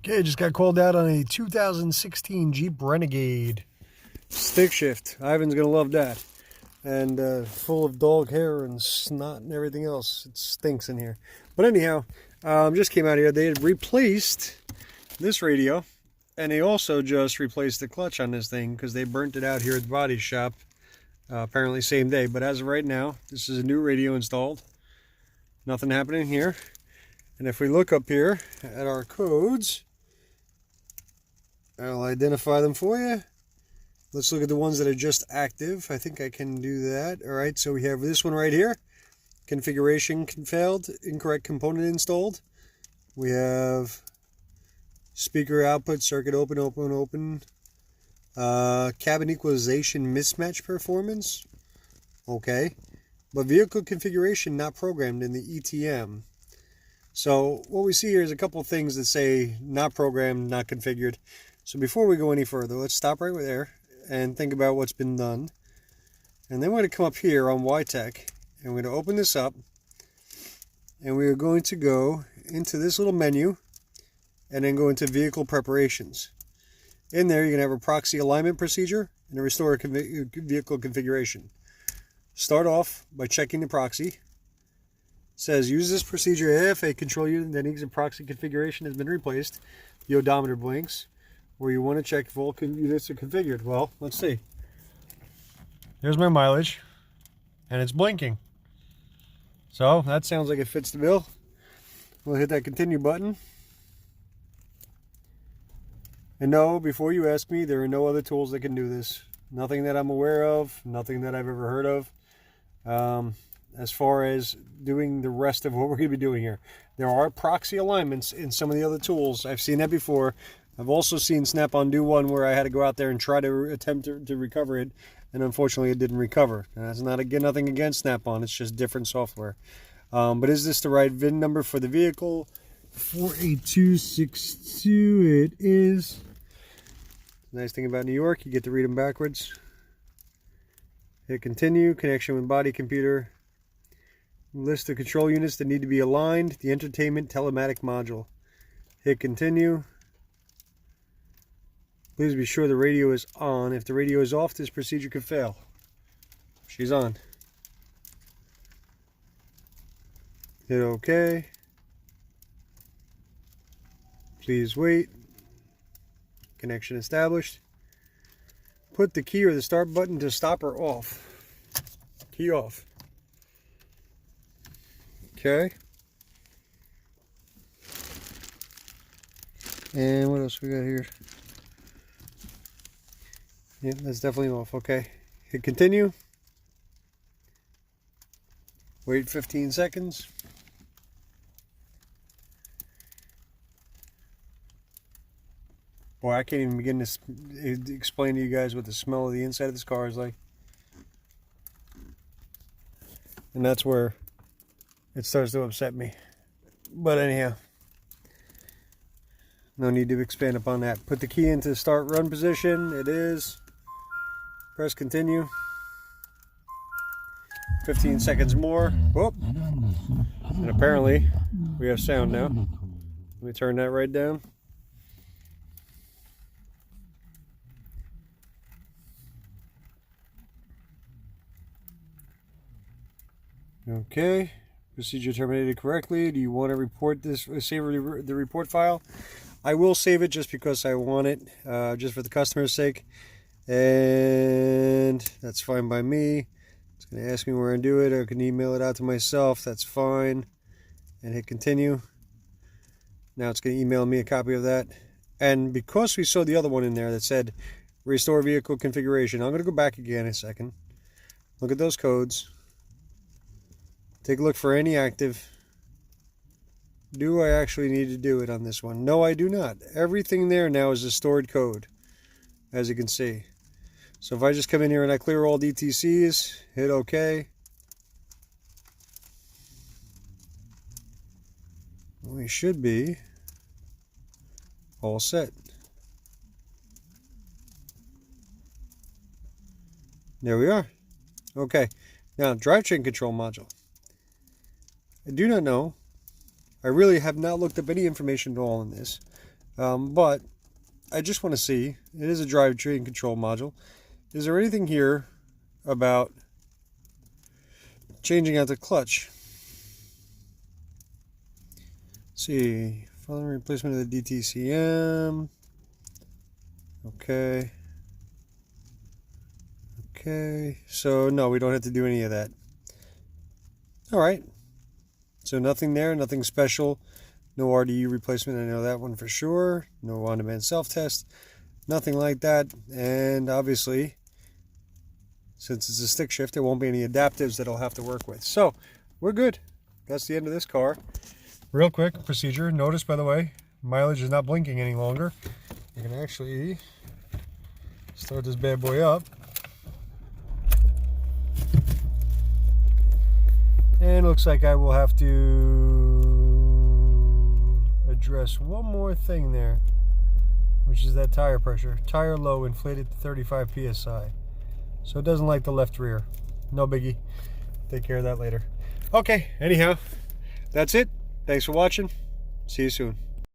Okay, just got called out on a 2016 Jeep Renegade. Stick shift. Ivan's going to love that. And full of dog hair and snot and everything else. It stinks in here. But anyhow, just came out here. They had replaced this radio. And they also just replaced the clutch on this thing because they burnt it out here at the body shop. Apparently same day. But as of right now, this is a new radio installed. Nothing happening here. And if we look up here at our codes, I'll identify them for you. Let's look at the ones that are just active. I think I can do that. All right, so we have this one right here. Configuration failed, incorrect component installed. We have speaker output, circuit open. Cabin equalization mismatch performance. Okay. But vehicle configuration not programmed in the ETM. So what we see here is a couple of things that say not programmed, not configured. So before we go any further, let's stop right there and think about what's been done. And then we're going to come up here on Witech, and we're going to open this up, and we are going to go into this little menu, and then go into vehicle preparations. In there, you're going to have a proxy alignment procedure and a restore vehicle configuration. Start off by checking the proxy. It says use this procedure if a control unit that needs a proxy configuration has been replaced. The odometer blinks. Where you want to check if all units are configured. Well, let's see. Here's my mileage, and it's blinking. So that sounds like it fits the bill. We'll hit that continue button. And no, before you ask me, there are no other tools that can do this. Nothing that I'm aware of, nothing that I've ever heard of. As far as doing the rest of what we're going to be doing here. There are proxy alignments in some of the other tools. I've seen that before. I've also seen Snap-on do one where I had to go out there and try to attempt to recover it, and unfortunately it didn't recover. And that's not nothing against Snap-on, it's just different software. But is this the right VIN number for the vehicle? 48262, it is. The nice thing about New York, you get to read them backwards. Hit continue, connection with body computer. List of control units that need to be aligned, the entertainment telematic module. Hit continue. Please be sure the radio is on. If the radio is off, this procedure could fail. She's on. Hit OK. Please wait. Connection established. Put the key or the start button to stop or off. Key off. Okay. And what else we got here? Yeah, that's definitely off. Okay. Hit continue. Wait 15 seconds. Boy, I can't even begin to explain to you guys what the smell of the inside of this car is like. And that's where it starts to upset me. But anyhow, no need to expand upon that. Put the key into start run position. It is. Press continue. 15 seconds more. Whoop. And apparently we have sound now. Let me turn that right down. Okay. Procedure terminated correctly. Do you want to report this? Save the report file? I will save it just because I want it, just for the customer's sake. And that's fine by me. It's going to ask me where I do it. I can email it out to myself. That's fine. And hit continue. Now it's going to email me a copy of that. And because we saw the other one in there that said restore vehicle configuration, I'm going to go back again in a second. Look at those codes. Take a look for any active. Do I actually need to do it on this one? No, I do not. Everything there now is a stored code, as you can see. So if I just come in here and I clear all DTCs, hit OK. We should be all set. There we are. Okay. Now, drivetrain control module. I do not know. I really have not looked up any information at all on this. But I just want to see, it is a drivetrain control module. Is there anything here about changing out the clutch? Let's see, following replacement of the DTCM. Okay. Okay, so no, we don't have to do any of that. All right. So nothing there, nothing special. No RDU replacement, I know that one for sure. No on-demand self-test. Nothing like that. And obviously, since it's a stick shift, there won't be any adaptives that I'll have to work with. So, we're good. That's the end of this car. Real quick procedure. Notice, by the way, mileage is not blinking any longer. You can actually start this bad boy up. And it looks like I will have to address one more thing there, which is that tire pressure. Tire low, inflated to 35 psi. So it doesn't like the left rear. No biggie. Take care of that later. Okay, anyhow, that's it. Thanks for watching. See you soon.